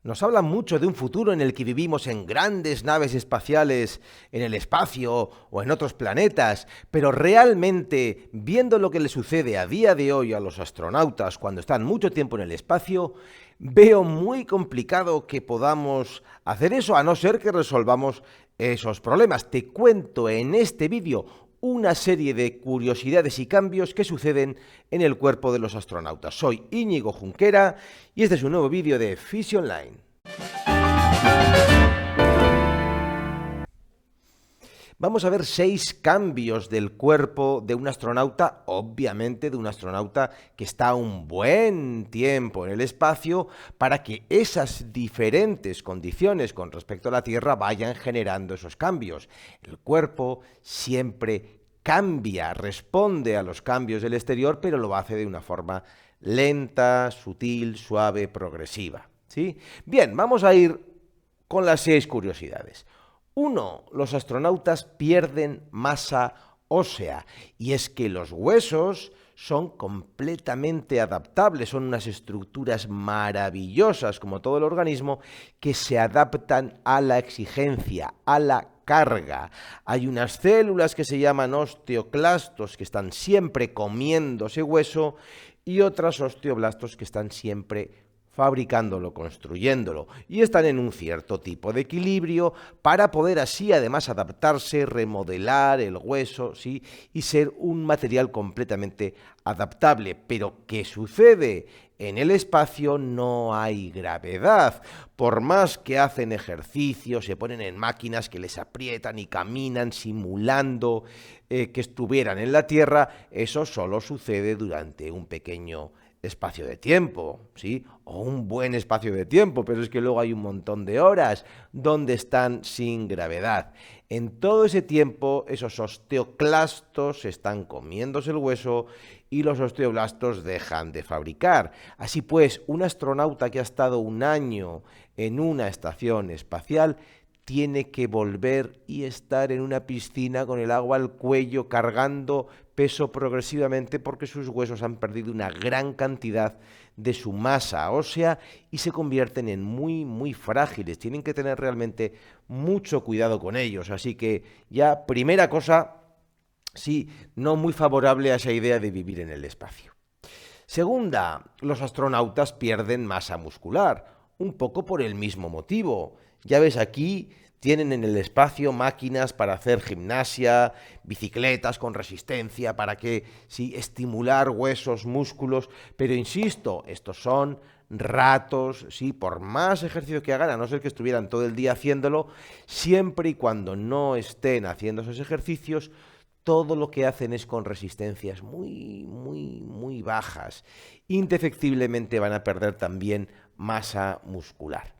Nos hablan mucho de un futuro en el que vivimos en grandes naves espaciales, en el espacio o en otros planetas, pero realmente, viendo lo que le sucede a día de hoy a los astronautas cuando están mucho tiempo en el espacio, veo muy complicado que podamos hacer eso, a no ser que resolvamos esos problemas. Te cuento en este vídeo una serie de curiosidades y cambios que suceden en el cuerpo de los astronautas. Soy Íñigo Junquera y este es un nuevo vídeo de Physi Online. Vamos a ver 6 cambios del cuerpo de un astronauta, obviamente de un astronauta que está un buen tiempo en el espacio, para que esas diferentes condiciones con respecto a la Tierra vayan generando esos cambios. El cuerpo siempre cambia, responde a los cambios del exterior, pero lo hace de una forma lenta, sutil, suave, progresiva. ¿Sí? Bien, vamos a ir con las 6 curiosidades. 1. Los astronautas pierden masa ósea, y es que los huesos son completamente adaptables, son unas estructuras maravillosas, como todo el organismo, que se adaptan a la exigencia, a la carga. Hay unas células que se llaman osteoclastos, que están siempre comiendo ese hueso, y otras osteoblastos que están siempre fabricándolo, construyéndolo, y están en un cierto tipo de equilibrio para poder así además adaptarse, remodelar el hueso, ¿sí? Y ser un material completamente adaptable. Pero ¿qué sucede? En el espacio no hay gravedad. Por más que hacen ejercicio, se ponen en máquinas que les aprietan y caminan simulando que estuvieran en la Tierra, eso solo sucede durante un pequeño espacio de tiempo, ¿sí? O un buen espacio de tiempo, pero es que luego hay un montón de horas donde están sin gravedad. En todo ese tiempo, esos osteoclastos están comiéndose el hueso y los osteoblastos dejan de fabricar. Así pues, un astronauta que ha estado un año en una estación espacial tiene que volver y estar en una piscina con el agua al cuello, cargando peso progresivamente porque sus huesos han perdido una gran cantidad de su masa ósea y se convierten en muy frágiles. Tienen que tener realmente mucho cuidado con ellos. Así que ya, primera cosa, sí, no muy favorable a esa idea de vivir en el espacio. Segunda, los astronautas pierden masa muscular, un poco por el mismo motivo. Ya ves, aquí tienen en el espacio máquinas para hacer gimnasia, bicicletas con resistencia, para que, sí, estimular huesos, músculos, pero insisto, estos son ratos, sí, por más ejercicio que hagan, a no ser que estuvieran todo el día haciéndolo, siempre y cuando no estén haciendo esos ejercicios, todo lo que hacen es con resistencias muy bajas. Indefectiblemente van a perder también masa muscular.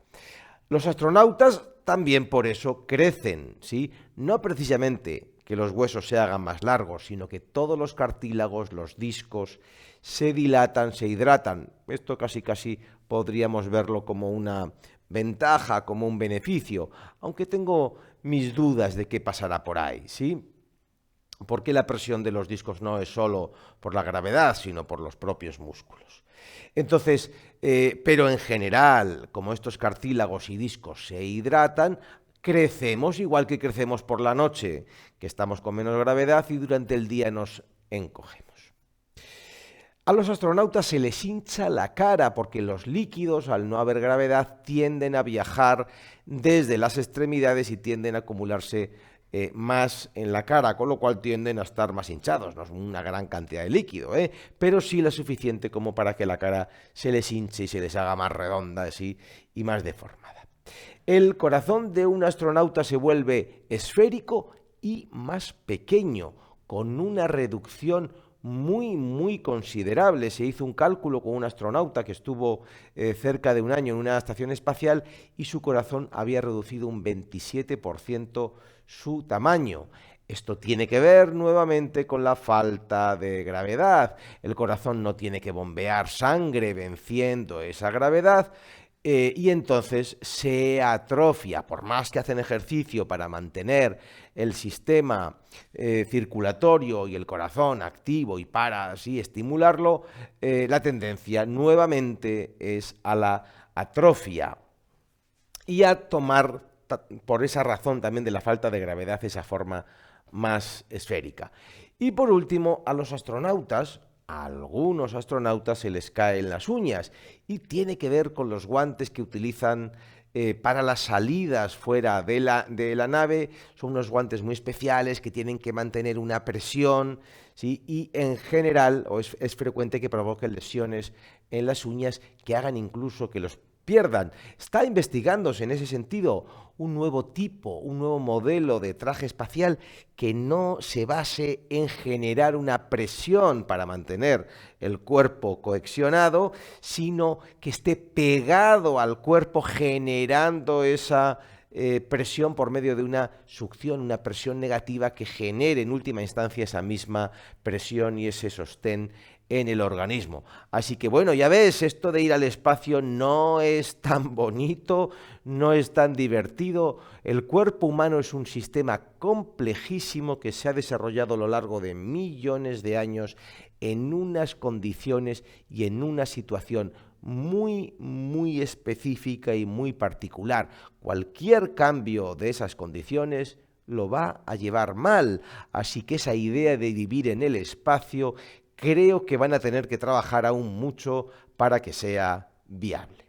Los astronautas también por eso crecen, ¿sí? No precisamente que los huesos se hagan más largos, sino que todos los cartílagos, los discos, se dilatan, se hidratan. Esto casi podríamos verlo como una ventaja, como un beneficio, aunque tengo mis dudas de qué pasará por ahí, ¿sí? Porque la presión de los discos no es solo por la gravedad, sino por los propios músculos. Entonces, pero en general, como estos cartílagos y discos se hidratan, crecemos igual que crecemos por la noche, que estamos con menos gravedad y durante el día nos encogemos. A los astronautas se les hincha la cara porque los líquidos, al no haber gravedad, tienden a viajar desde las extremidades y tienden a acumularse más en la cara, con lo cual tienden a estar más hinchados. No es una gran cantidad de líquido, pero sí la suficiente como para que la cara se les hinche y se les haga más redonda, así, y más deformada. El corazón de un astronauta se vuelve esférico y más pequeño, con una reducción muy considerable. Se hizo un cálculo con un astronauta que estuvo cerca de un año en una estación espacial y su corazón había reducido un 27% su tamaño. Esto tiene que ver nuevamente con la falta de gravedad. El corazón no tiene que bombear sangre venciendo esa gravedad, y entonces se atrofia. Por más que hacen ejercicio para mantener el sistema circulatorio y el corazón activo y para así estimularlo, la tendencia nuevamente es a la atrofia. y a tomar, por esa razón también de la falta de gravedad, esa forma más esférica. Y por último, a algunos astronautas se les caen las uñas y tiene que ver con los guantes que utilizan para las salidas fuera de la nave. Son unos guantes muy especiales que tienen que mantener una presión, ¿sí? Y en general es frecuente que provoquen lesiones en las uñas que hagan incluso que los pierdan. Está investigándose en ese sentido un nuevo tipo, un nuevo modelo de traje espacial que no se base en generar una presión para mantener el cuerpo cohesionado, sino que esté pegado al cuerpo generando esa presión por medio de una succión, una presión negativa que genere en última instancia esa misma presión y ese sostén en el organismo. Así que bueno, ya ves, esto de ir al espacio no es tan bonito, no es tan divertido. El cuerpo humano es un sistema complejísimo que se ha desarrollado a lo largo de millones de años en unas condiciones y en una situación muy específica y muy particular. Cualquier cambio de esas condiciones lo va a llevar mal, así que esa idea de vivir en el espacio creo que van a tener que trabajar aún mucho para que sea viable.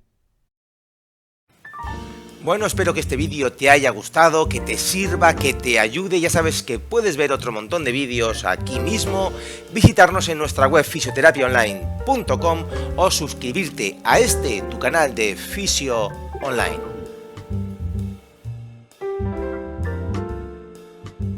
Bueno, espero que este vídeo te haya gustado, que te sirva, que te ayude. Ya sabes que puedes ver otro montón de vídeos aquí mismo, visitarnos en nuestra web fisioterapiaonline.com o suscribirte a tu canal de Fisio Online.